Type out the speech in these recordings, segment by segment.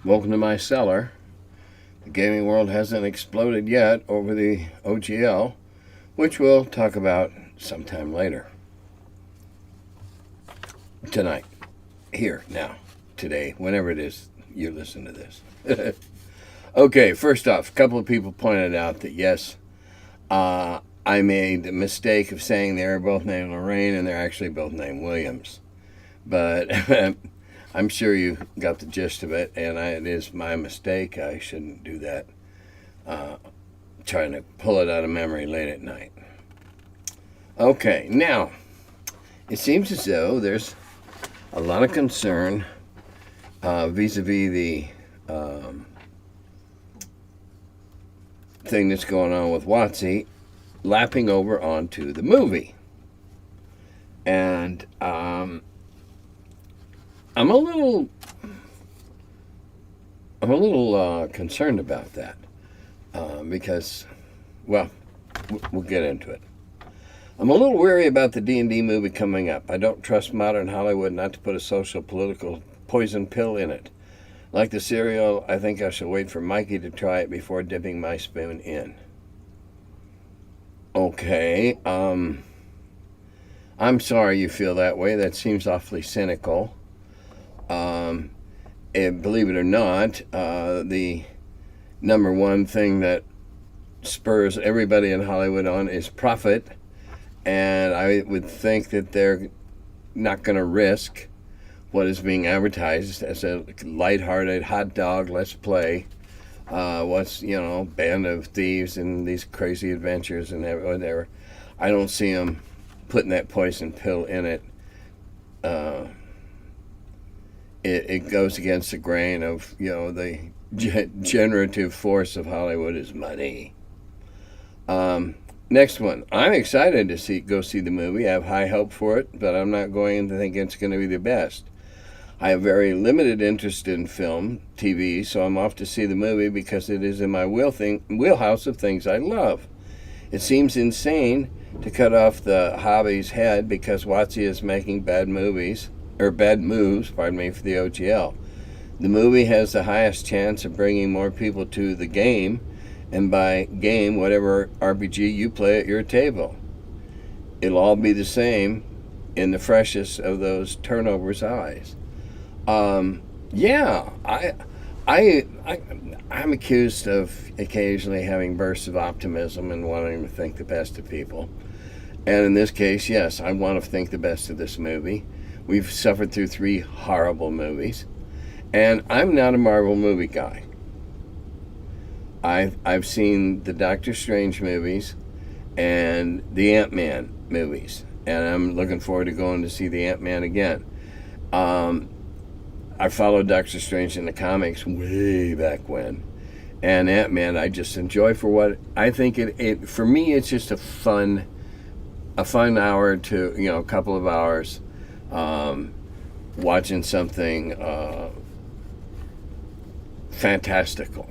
Welcome to my cellar. The gaming world hasn't exploded yet over the OGL, which we'll talk about sometime later. Tonight. Here, now, today, whenever it is you listen to this. Okay, first off, a couple of people pointed out that yes, I made the mistake of saying they were both named Lorraine and they're actually both named Williams. But I'm sure you got the gist of it, and it is my mistake. I shouldn't do that. Trying to pull it out of memory late at night. Okay, now, it seems as though there's a lot of concern vis-a-vis the thing that's going on with WotC lapping over onto the movie. And I'm a little concerned about that because, well, we'll get into it. I'm a little weary about the D&D movie coming up. I don't trust modern Hollywood not to put a social political poison pill in it. Like the cereal, I think I shall wait for Mikey to try it before dipping my spoon in. Okay, I'm sorry you feel that way. That seems awfully cynical. And believe it or not, the number one thing that spurs everybody in Hollywood on is profit. And I would think that they're not going to risk what is being advertised as a lighthearted hot dog, let's play. Band of thieves and these crazy adventures and whatever. I don't see them putting that poison pill in it. It goes against the grain of, the generative force of Hollywood is money. Next one. I'm excited to go see the movie. I have high hope for it, but I'm not going to think it's going to be the best. I have very limited interest in film, TV, so I'm off to see the movie because it is in my wheelhouse of things I love. It seems insane to cut off the hobby's head because WotC is making bad moves, for the OGL. The movie has the highest chance of bringing more people to the game, and by game, whatever RPG you play at your table. It'll all be the same in the freshest of those turnovers' eyes. I'm accused of occasionally having bursts of optimism and wanting to think the best of people. And in this case, yes, I want to think the best of this movie. We've suffered through 3 horrible movies. And I'm not a Marvel movie guy. I've seen the Doctor Strange movies and the Ant-Man movies. And I'm looking forward to going to see the Ant-Man again. I followed Doctor Strange in the comics way back when. And Ant-Man I just enjoy for what I think it for me it's just a fun hour to, a couple of hours watching something fantastical.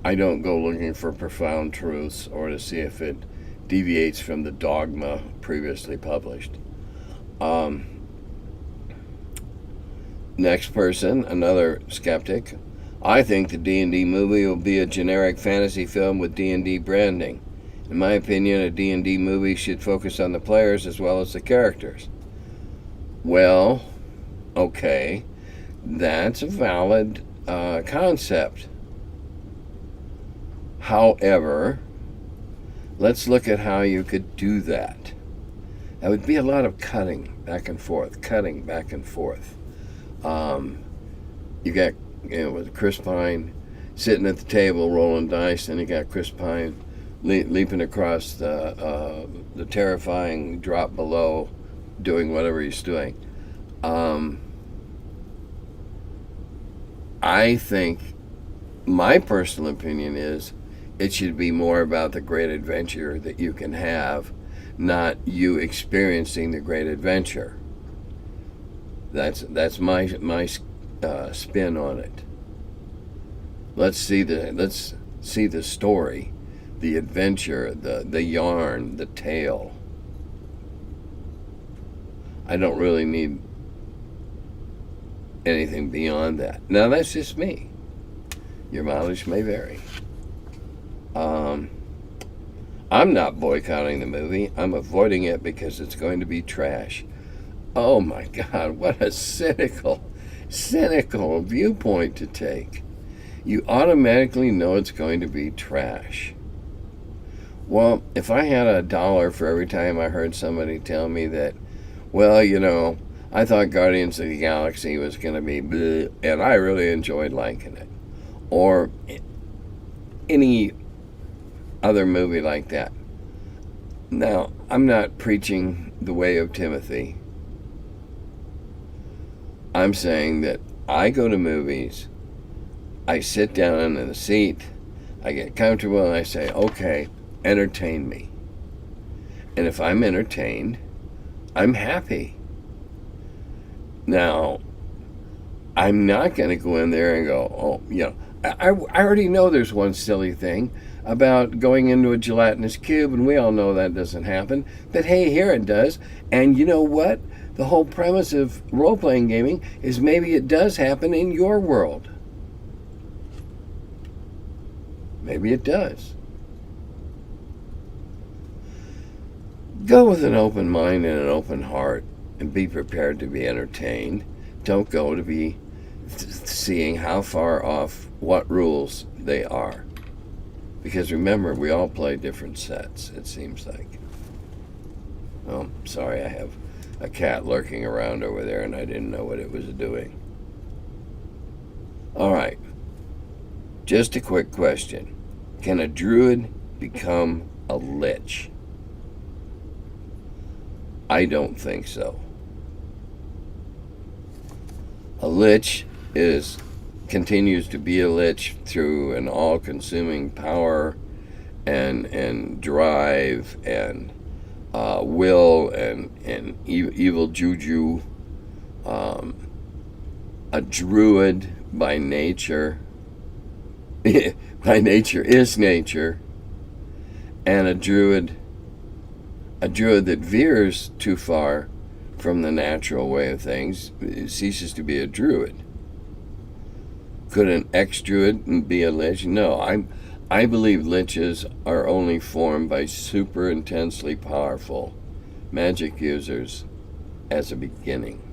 I don't go looking for profound truths or to see if it deviates from the dogma previously published. Next person, another skeptic. I think the D&D movie will be a generic fantasy film with D&D branding. In my opinion, a D&D movie should focus on the players as well as the characters. Well, okay, that's a valid concept. However, let's look at how you could do that. That would be a lot of cutting back and forth. You got, with Chris Pine sitting at the table rolling dice, and you got Chris Pine leaping across the terrifying drop below, doing whatever he's doing. I think my personal opinion is it should be more about the great adventure that you can have, not you experiencing the great adventure. That's my spin on it. Let's see the story, the adventure, the yarn, the tale. I don't really need anything beyond that. Now, that's just me. Your mileage may vary. I'm not boycotting the movie. I'm avoiding it because it's going to be trash. Oh my God, what a cynical viewpoint to take. You automatically know it's going to be trash. Well, if I had $1 for every time I heard somebody tell me that, well, I thought Guardians of the Galaxy was going to be bleh, and I really enjoyed liking it. Or any other movie like that. Now, I'm not preaching the way of Timothy. I'm saying that I go to movies, I sit down in the seat, I get comfortable, and I say, okay, entertain me. And if I'm entertained, I'm happy. Now, I'm not going to go in there and go, I already know there's one silly thing about going into a gelatinous cube, and we all know that doesn't happen. But hey, here it does. And you know what? The whole premise of role-playing gaming is maybe it does happen in your world. Maybe it does. Go with an open mind and an open heart and be prepared to be entertained. Don't go to be seeing how far off what rules they are. Because remember, we all play different sets, it seems like. Oh, sorry, I have a cat lurking around over there and I didn't know what it was doing. All right. Just a quick question. Can a druid become a lich? I don't think so. A lich continues to be a lich through an all-consuming power and drive and will and evil juju. A druid by nature, by nature is nature, and a druid that veers too far from the natural way of things ceases to be a druid. Could an ex-druid be a lich? No, I believe liches are only formed by super intensely powerful magic users as a beginning.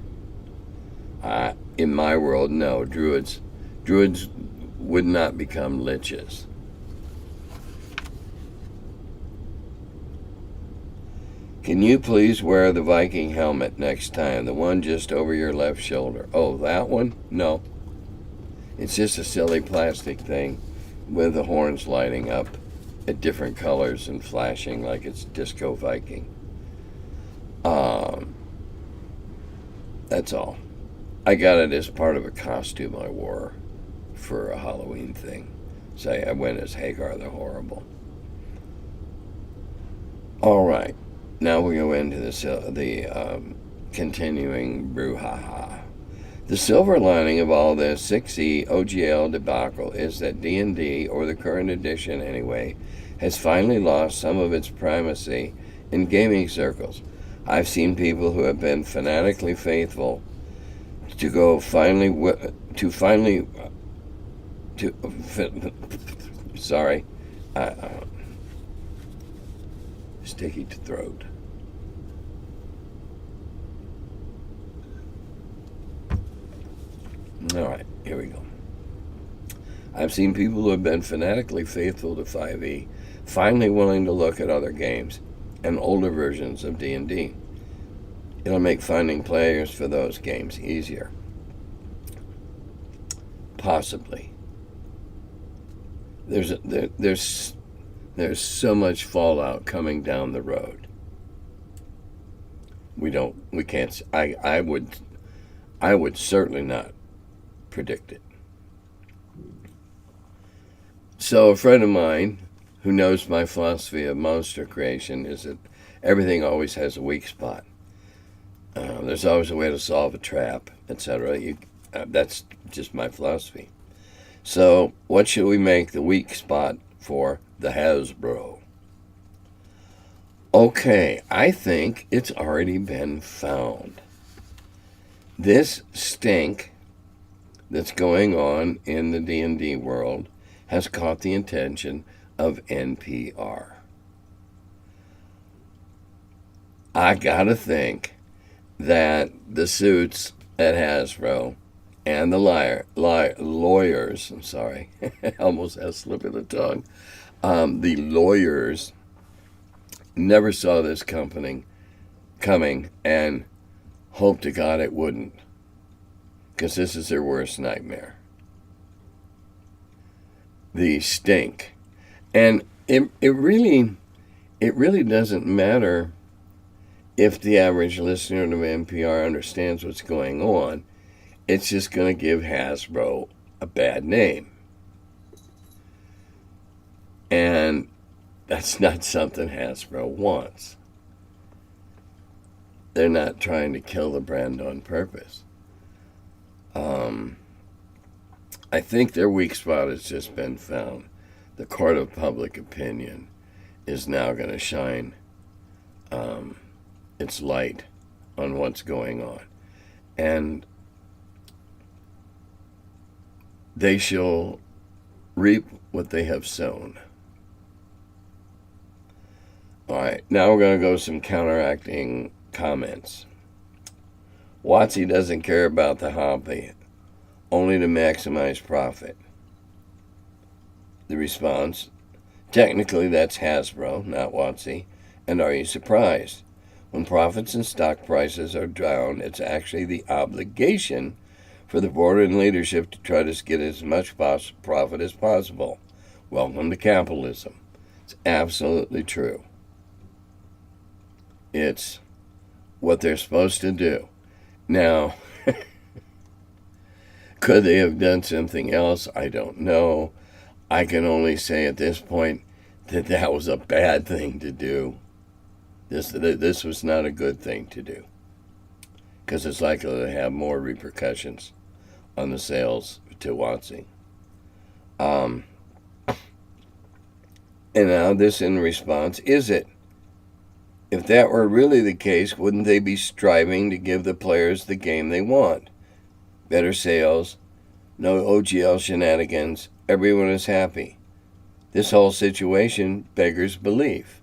In my world, no, druids would not become liches. Can you please wear the Viking helmet next time? The one just over your left shoulder. Oh, that one? No. It's just a silly plastic thing with the horns lighting up at different colors and flashing like it's Disco Viking. That's all. I got it as part of a costume I wore for a Halloween thing. So I went as Hagar the Horrible. All right. Now we go into the continuing brouhaha. The silver lining of all this 6E OGL debacle is that D&D, or the current edition anyway, has finally lost some of its primacy in gaming circles. I've seen people who have been fanatically faithful sorry, sticky to throat. All right, here we go. I've seen people who have been fanatically faithful to 5e finally willing to look at other games and older versions of D&D. It'll make finding players for those games easier. Possibly. There's so much fallout coming down the road. We can't. I would certainly not predict it. So a friend of mine who knows my philosophy of monster creation is that everything always has a weak spot. There's always a way to solve a trap, etc. That's just my philosophy. So what should we make the weak spot for the Hasbro? Okay, I think it's already been found. This stink that's going on in the D&D world has caught the attention of NPR. I gotta think that the suits at Hasbro and the lawyers, I'm sorry, almost had a slip of the tongue, the lawyers never saw this company coming and hoped to God it wouldn't, because this is their worst nightmare. The stink. And it really doesn't matter if the average listener of NPR understands what's going on. It's just going to give Hasbro a bad name. And that's not something Hasbro wants. They're not trying to kill the brand on purpose. I think their weak spot has just been found. The court of public opinion is now going to shine its light on what's going on. And they shall reap what they have sown. All right, now we're going to go some counteracting comments. Watsy doesn't care about the hobby, only to maximize profit. The response, technically that's Hasbro, not Watsy, and are you surprised? When profits and stock prices are down, it's actually the obligation for the board and leadership to try to get as much profit as possible. Welcome to capitalism. It's absolutely true. It's what they're supposed to do. Now, could they have done something else? I don't know. I can only say at this point that that was a bad thing to do. This was not a good thing to do, because it's likely to have more repercussions on the sales to Watsy. And now this in response, is it? If that were really the case, wouldn't they be striving to give the players the game they want? Better sales, no OGL shenanigans, everyone is happy. This whole situation beggars belief.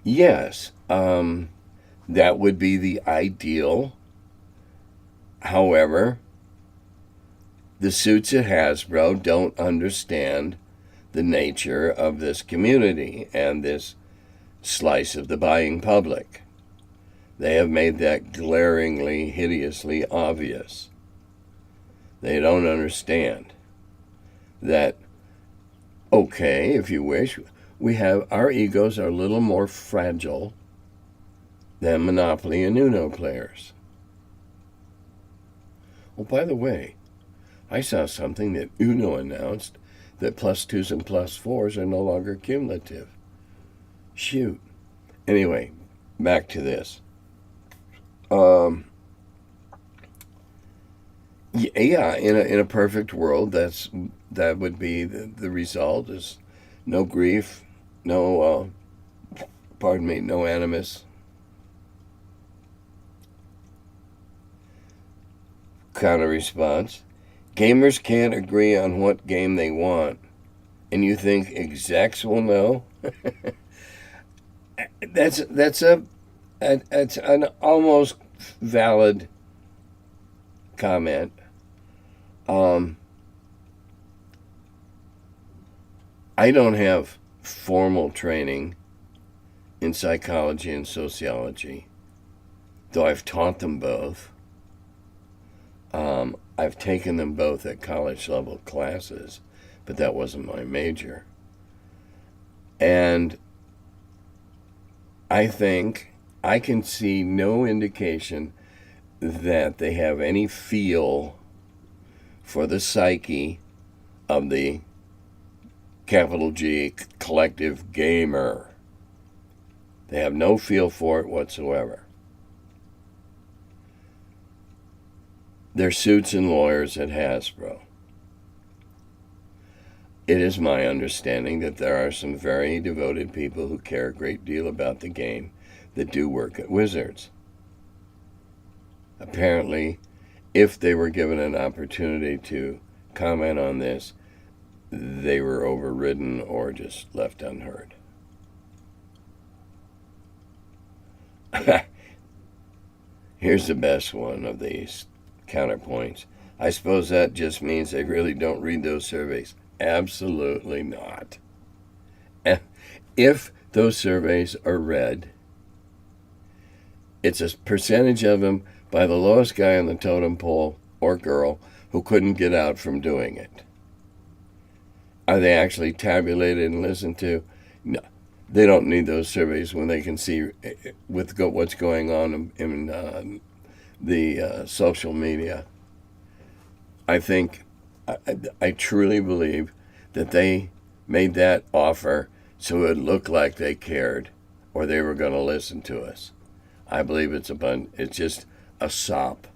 Yes, that would be the ideal. However, the suits at Hasbro don't understand the nature of this community and this slice of the buying public. They have made that glaringly, hideously obvious. They don't understand that, okay, if you wish, our egos are a little more fragile than Monopoly and Uno players. Oh, by the way, I saw something that Uno announced that +2s and +4s are no longer cumulative. Shoot. Anyway, back to this. Yeah, in a perfect world, that would be the result, is no grief, no animus. Counter response: gamers can't agree on what game they want, and you think execs will know? That's an almost valid comment. I don't have formal training in psychology and sociology, though I've taught them both. I've taken them both at college level classes, but that wasn't my major. And I think I can see no indication that they have any feel for the psyche of the capital G collective gamer. They have no feel for it whatsoever. They're suits and lawyers at Hasbro. It is my understanding that there are some very devoted people who care a great deal about the game that do work at Wizards. Apparently, if they were given an opportunity to comment on this, they were overridden or just left unheard. Here's the best one of these counterpoints. I suppose that just means they really don't read those surveys. Absolutely not. If those surveys are read, it's a percentage of them by the lowest guy on the totem pole or girl who couldn't get out from doing it. Are they actually tabulated and listened to? No. They don't need those surveys when they can see with what's going on in the social media. I think, I truly believe that they made that offer so it looked like they cared or they were going to listen to us. I believe it's just a sop,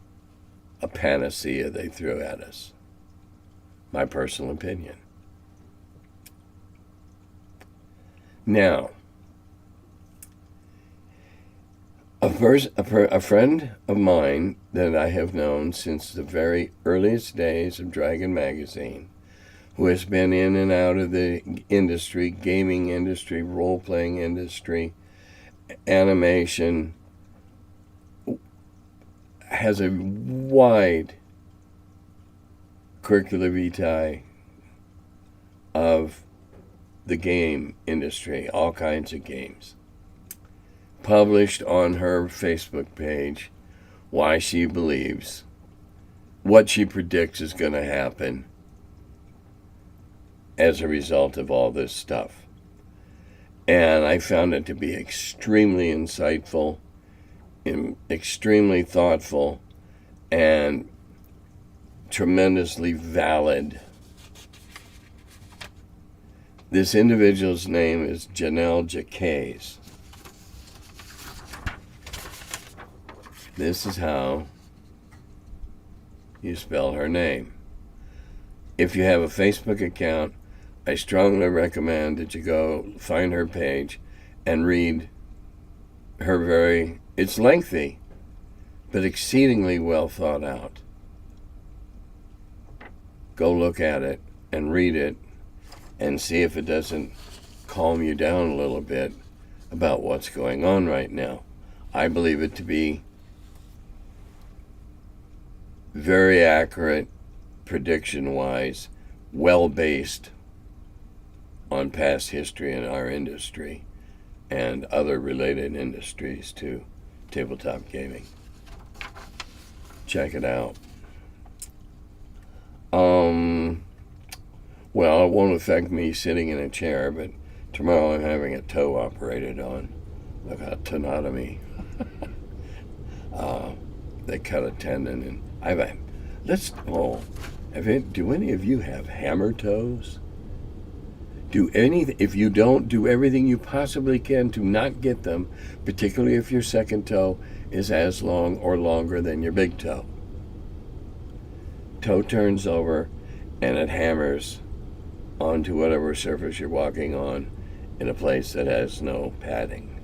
a panacea they threw at us. My personal opinion. Now, a friend of mine that I have known since the very earliest days of Dragon Magazine, who has been in and out of the industry, gaming industry, role-playing industry, animation, has a wide curricula vitae of the game industry, all kinds of games. Published on her Facebook page why she believes, what she predicts is going to happen as a result of all this stuff. And I found it to be extremely insightful, extremely thoughtful, and tremendously valid. This individual's name is Janelle Jacquees. This is how you spell her name. If you have a Facebook account, I strongly recommend that you go find her page and read her it's lengthy, but exceedingly well thought out. Go look at it and read it and see if it doesn't calm you down a little bit about what's going on right now. I believe it to be very accurate, prediction-wise, well-based on past history in our industry and other related industries to tabletop gaming. Check it out. Well, it won't affect me sitting in a chair, but tomorrow I'm having a toe operated on. I've got tenotomy. They cut a tendon, and do any of you have hammer toes? If you don't, do everything you possibly can to not get them, particularly if your second toe is as long or longer than your big toe. Toe turns over and it hammers onto whatever surface you're walking on in a place that has no padding.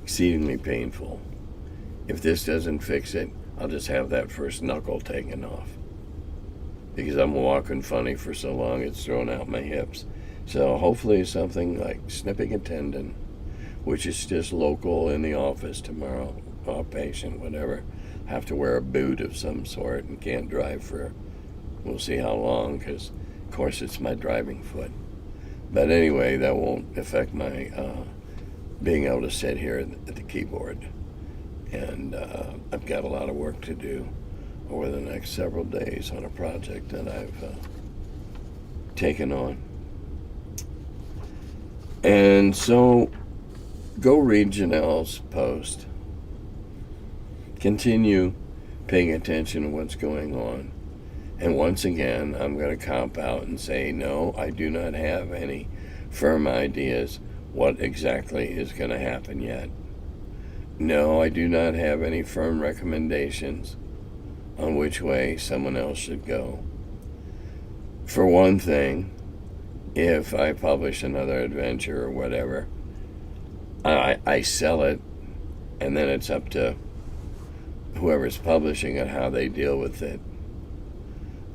Exceedingly painful. If this doesn't fix it, I'll just have that first knuckle taken off. Because I'm walking funny for so long, it's thrown out my hips. So hopefully something like snipping a tendon, which is just local in the office tomorrow, outpatient, whatever. Have to wear a boot of some sort and can't drive for, we'll see how long, because of course it's my driving foot. But anyway, that won't affect my being able to sit here at the keyboard. And I've got a lot of work to do over the next several days on a project that I've taken on. And so go read Janelle's post. Continue paying attention to what's going on. And once again, I'm going to cop out and say, no, I do not have any firm ideas what exactly is going to happen yet. No, I do not have any firm recommendations on which way someone else should go. For one thing, if I publish another adventure or whatever, I sell it, and then it's up to whoever's publishing it, how they deal with it.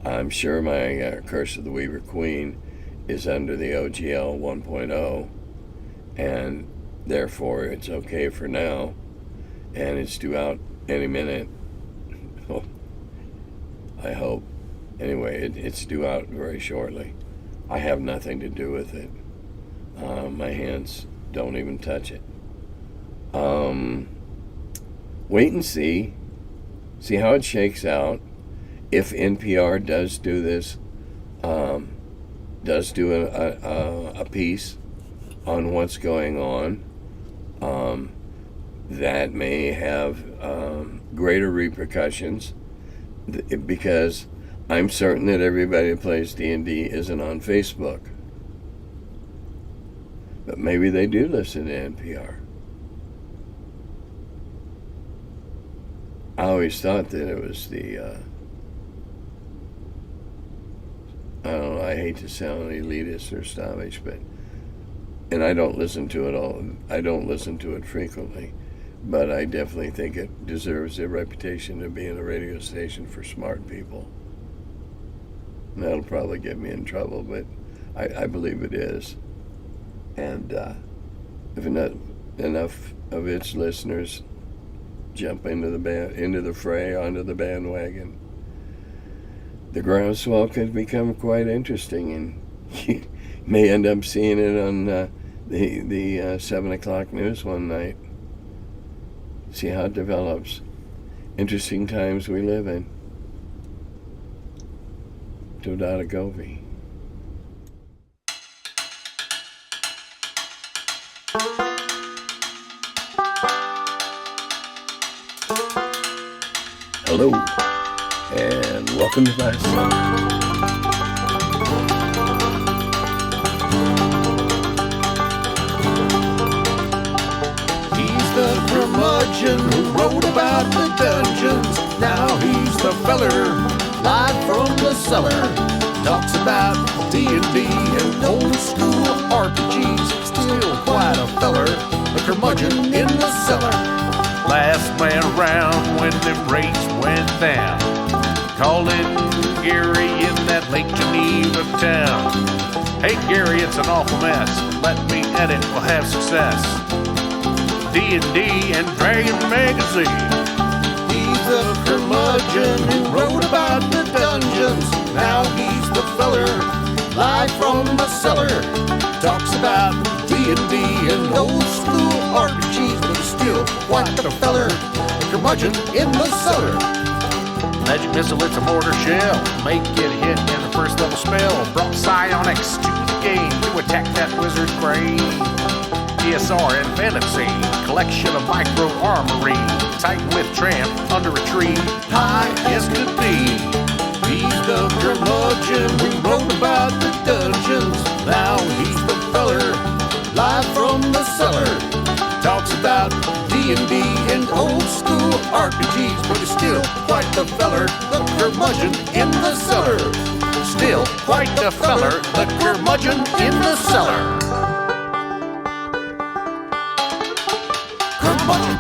I'm sure my Curse of the Weaver Queen is under the OGL 1.0, and therefore it's okay for now, and it's due out any minute. I hope. Anyway, it's due out very shortly. I have nothing to do with it. My hands don't even touch it. Wait and see how it shakes out. If NPR does do this, does do a piece on what's going on, that may have greater repercussions, because I'm certain that everybody that plays D&D isn't on Facebook. But maybe they do listen to NPR. I always thought that it was the, I don't know, I hate to sound elitist or snobbish, but, and I don't listen to it frequently, but I definitely think it deserves a reputation of being a radio station for smart people. And that'll probably get me in trouble, but I believe it is. And if enough of its listeners jump into the fray, onto the bandwagon, the groundswell could become quite interesting, and you may end up seeing it on the 7 o'clock news one night. See how it develops. Interesting times we live in. Dodata Govi. Hello, and welcome to my Cellar. He's the curmudgeon who wrote about the dungeons. Now he's the feller, live from the cellar. Talks about D&D and old school RPGs. Still quite a feller, the curmudgeon in the cellar. Last man around when them rates went down. Calling Gary in that Lake Geneva town. Hey Gary, it's an awful mess. Let me edit, we'll have success. D&D and Dragon Magazine. He's the curmudgeon who wrote about the dungeons. Now he's the feller, live from the cellar. Talks about D&D and old school RPGs, but he's still quite the feller, the curmudgeon in the cellar. Magic missile, it's a mortar shell. Make it hit in the first level spell. Brought psionics to the game to attack that wizard's brain. DSR and fantasy, collection of micro armory. Titan with tramp under a tree, high as could be. He's the curmudgeon who wrote about the dungeons. Now he's the feller, live from the cellar. Talks about D&D and old school RPGs, but he's still quite the feller, the curmudgeon in the cellar. Still quite the feller, the curmudgeon in the cellar. Curmudgeon.